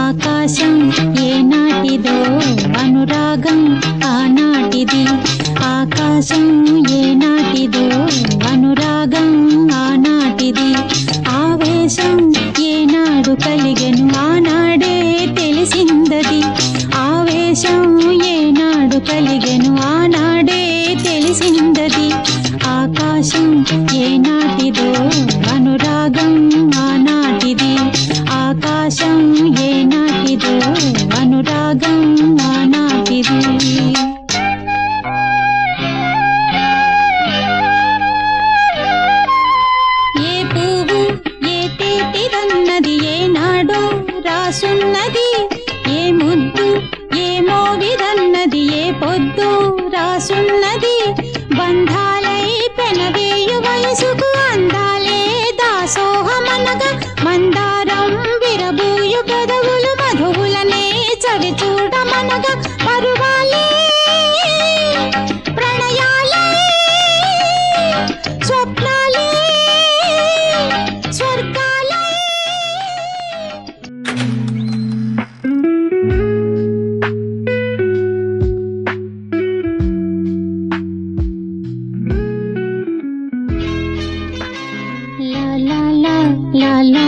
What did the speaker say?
ఆకాశం ఏనాటిదో అనురాగం ఆనాటిది. ఆకాశం ఏనాటిదో అనురాగం ఆనాటిది. ఆవేశం ఏనాడు కలిగెను ఆనాడే తెలిసిందది. ఆవేశం ఏనాడు కలిగెను ఆనాడే తెలిసిందది. ఆకాశం ఏనాటిదో అనురాగం ఆనాటిది. ఆకాశం ఏనాటిదో అనురాగం ఆనాటిది. ఏ పువ్వు ఏ తేటిదన్నది ఏనాడో రాసున్నది. ఏ ముద్దు ఏ మోవిదన్నది ఏ పొద్దు రాసున్నది. బంధాలై పెనవేయు వయసుకు అందాలే దాసోహమనగా మందారం విరబూయు పెదవులు మధువులనే చవి చూడమనగా పరువాలే ప్రణయాలే స్వప్నాలే స్వర్గాలే. La la la la la